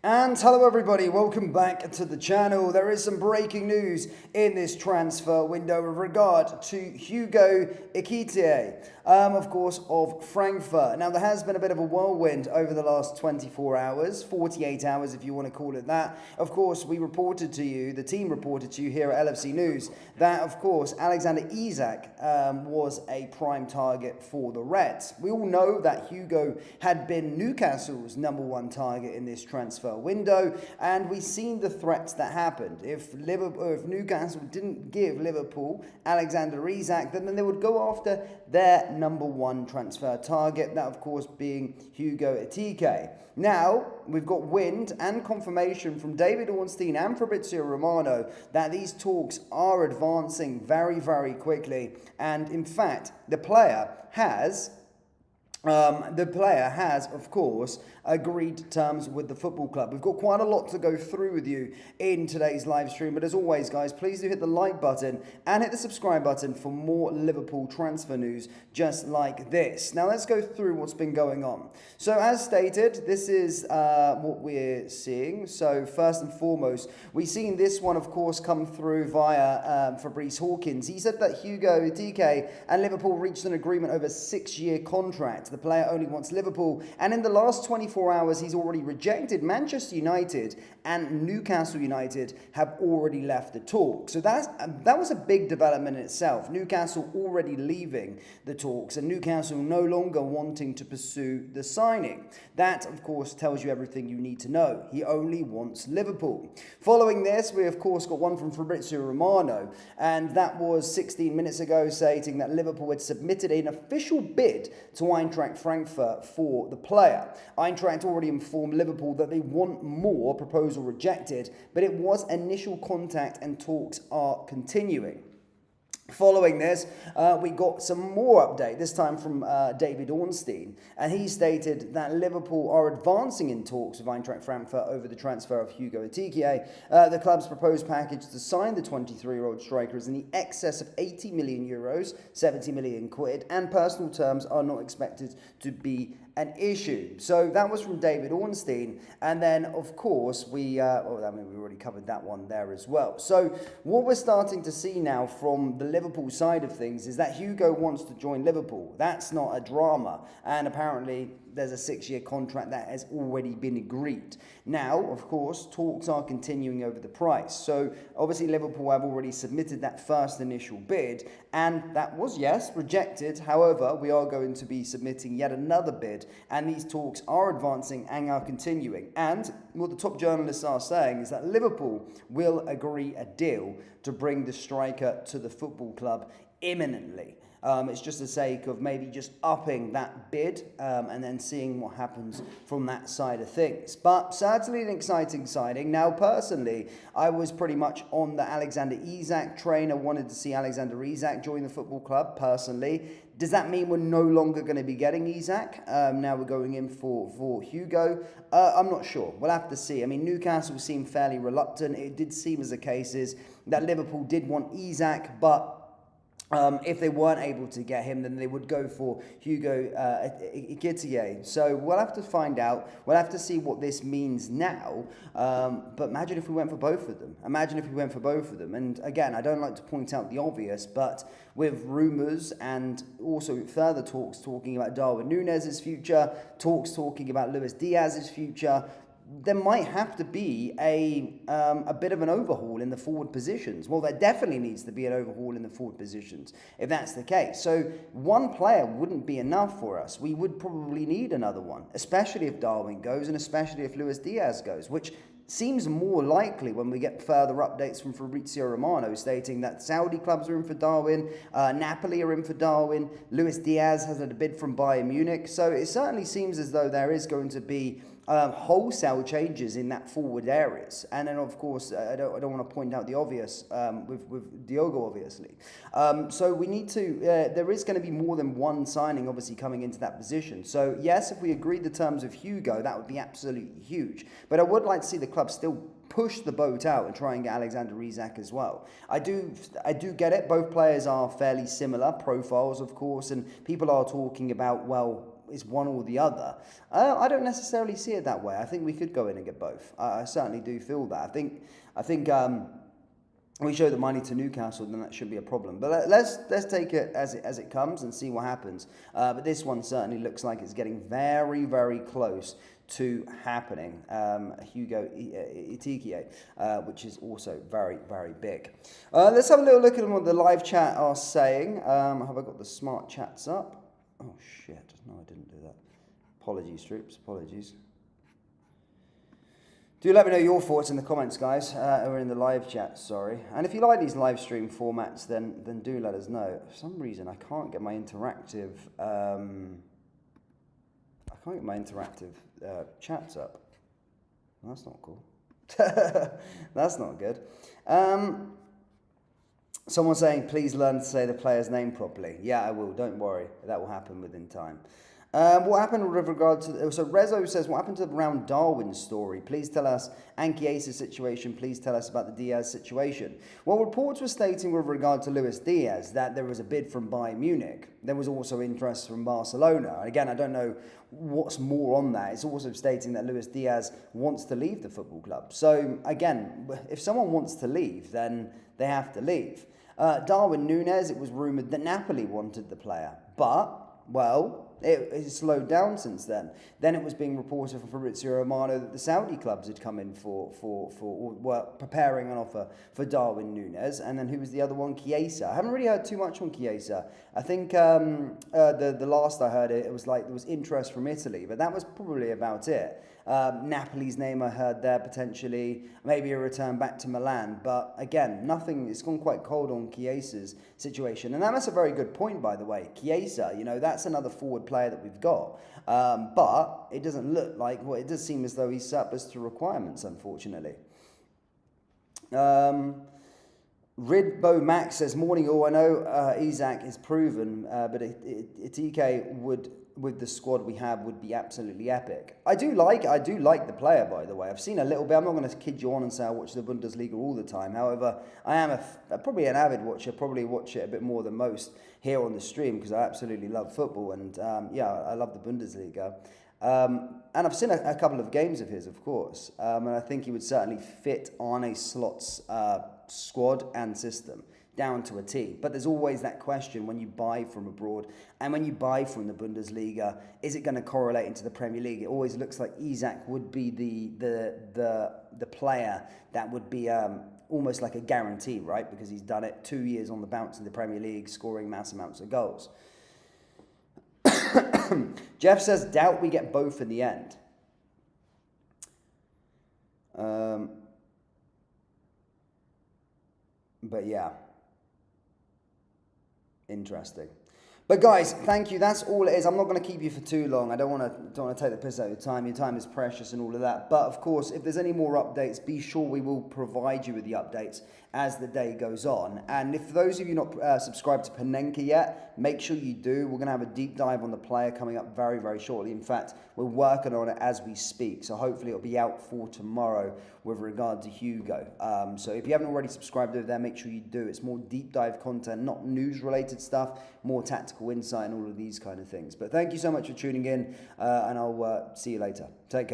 And hello everybody, welcome back to the channel. There is some breaking news in this transfer window with regard to Hugo Ekitike, of course, of Frankfurt. Now there has been a bit of a whirlwind over the last 24 hours, 48 hours if you want to call it that. Of course, we reported to you, the team reported to you here at LFC News, that of course Alexander Isak was a prime target for the Reds. We all know that Hugo had been Newcastle's #1 target in this transfer window, and we've seen the threats that happened. If Newcastle didn't give Liverpool Alexander Isak, then they would go after their #1 transfer target, that of course being Hugo Ekitike. Now, we've got wind and confirmation from David Ornstein and Fabrizio Romano that these talks are advancing very, very quickly, and in fact, the player has, of course, agreed terms with the football club. We've got quite a lot to go through with you in today's live stream, but as always, guys, please do hit the like button and hit the subscribe button for more Liverpool transfer news just like this. Now, let's go through what's been going on. So, as stated, this is what we're seeing. So, first and foremost, we've seen this one, of course, come through via Fabrice Hawkins. He said that Hugo Ekitike and Liverpool reached an agreement over a 6-year contract. The player only wants Liverpool, and in the last 24 hours, he's already rejected Manchester United, and Newcastle United have already left the talk. So that was a big development in itself. Newcastle already leaving the talks, and Newcastle no longer wanting to pursue the signing. That, of course, tells you everything you need to know. He only wants Liverpool. Following this, we, of course, got one from Fabrizio Romano, and that was 16 minutes ago, stating that Liverpool had submitted an official bid to Eintracht Frankfurt for the player. Eintracht already informed Liverpool that they want more, proposal rejected, but it was initial contact and talks are continuing. Following this, we got some more update, this time from David Ornstein, and he stated that Liverpool are advancing in talks with Eintracht Frankfurt over the transfer of Hugo Ekitike. The club's proposed package to sign the 23-year-old striker is in the excess of 80 million euros, 70 million quid, and personal terms are not expected to be an issue. So that was from David Ornstein, and then of course we already covered that one there as well. So what we're starting to see now from the Liverpool side of things is that Hugo wants to join Liverpool. That's not a drama, and apparently there's a 6-year contract that has already been agreed. Now, of course, talks are continuing over the price. So obviously Liverpool have already submitted that first initial bid, and that was, yes, rejected. However, we are going to be submitting yet another bid, and these talks are advancing and are continuing. And what the top journalists are saying is that Liverpool will agree a deal to bring the striker to the football club imminently. It's just the sake of maybe just upping that bid and then seeing what happens from that side of things. But certainly an exciting signing. Now, personally, I was pretty much on the Alexander Isak train. I wanted to see Alexander Isak join the football club, personally. Does that mean we're no longer going to be getting Isak? Now we're going in for Hugo? I'm not sure. We'll have to see. I mean, Newcastle seemed fairly reluctant. It did seem as the case is that Liverpool did want Isak, but if they weren't able to get him, then they would go for Hugo Ekitike. So we'll have to find out. We'll have to see what this means now. But imagine if we went for both of them. And again, I don't like to point out the obvious, but with rumours and also further talks talking about Darwin Núñez's future, talks talking about Luis Diaz's future, there might have to be a bit of an overhaul in the forward positions. Well, there definitely needs to be an overhaul in the forward positions, if that's the case. So one player wouldn't be enough for us. We would probably need another one, especially if Darwin goes and especially if Luis Diaz goes, which seems more likely when we get further updates from Fabrizio Romano stating that Saudi clubs are in for Darwin, Napoli are in for Darwin, Luis Diaz has had a bid from Bayern Munich. So it certainly seems as though there is going to be wholesale changes in that forward areas. And then, of course, I don't want to point out the obvious with Diogo, obviously. So we need to, there is going to be more than one signing, obviously, coming into that position. So, yes, if we agreed the terms of Hugo, that would be absolutely huge. But I would like to see the club still push the boat out and try and get Alexander Isak as well. I do get it. Both players are fairly similar profiles, of course, and people are talking about, well, it's one or the other. I don't necessarily see it that way. I think we could go in and get both. I certainly do feel that. I think we show the money to Newcastle, then that should be a problem. But let's take it as it comes and see what happens. But this one certainly looks like it's getting very, very close to happening. Hugo Ekitike, which is also very, very big. Let's have a little look at what the live chat are saying. Have I got the smart chats up? Oh shit! No, I didn't do that. Apologies, troops. Apologies. Do let me know your thoughts in the comments, guys, or in the live chat, sorry. And if you like these live stream formats, then do let us know. For some reason, I can't get my interactive chats up. Well, that's not cool. That's not good. Someone saying, please learn to say the player's name properly. Yeah, I will. Don't worry. That will happen within time. What happened with regard to... So Rezo says, what happened to around Darwin's story? Please tell us. And Chiesa's situation. Please tell us about the Diaz situation. Well, reports were stating with regard to Luis Diaz that there was a bid from Bayern Munich. There was also interest from Barcelona. Again, I don't know what's more on that. It's also stating that Luis Diaz wants to leave the football club. So, again, if someone wants to leave, then they have to leave. Darwin Núñez, it was rumoured that Napoli wanted the player. But, well... It slowed down since then. Then it was being reported from Fabrizio Romano that the Saudi clubs had come in or were preparing an offer for Darwin Núñez. And then who was the other one? Chiesa. I haven't really heard too much on Chiesa. I think the last I heard it was like there was interest from Italy, but that was probably about it. Napoli's name I heard there potentially, maybe a return back to Milan, but again, nothing. It's gone quite cold on Chiesa's situation, and that's a very good point, by the way. Chiesa, that's another forward player that we've got, but it doesn't look like. Well, it does seem as though he's surplus to requirements, unfortunately. Ridbo Max says, morning all. I know Isak is proven, but Ekitike would, with the squad we have, would be absolutely epic. I do like the player, by the way. I've seen a little bit. I'm not going to kid you on and say I watch the Bundesliga all the time. However, I am probably an avid watcher. Probably watch it a bit more than most here on the stream because I absolutely love football and I love the Bundesliga. And I've seen a couple of games of his, of course, and I think he would certainly fit Arne Slot's squad and system down to a T. But there's always that question when you buy from abroad and when you buy from the Bundesliga, is it going to correlate into the Premier League? It always looks like Isak would be the player that would be almost like a guarantee, right? Because he's done it 2 years on the bounce in the Premier League, scoring mass amounts of goals. Jeff says, doubt we get both in the end. But yeah, interesting. But guys, thank you. That's all it is. I'm not going to keep you for too long. I don't want to take the piss out of your time. Your time is precious and all of that. But of course, if there's any more updates, be sure we will provide you with the updates as the day goes on. And if those of you not subscribed to Panenka yet, make sure you do. We're going to have a deep dive on the player coming up very, very shortly. In fact, we're working on it as we speak. So hopefully it'll be out for tomorrow with regard to Hugo. So if you haven't already subscribed over there, make sure you do. It's more deep dive content, not news related stuff, more tactical insight and all of these kind of things. But thank you so much for tuning in and I'll see you later. Take care.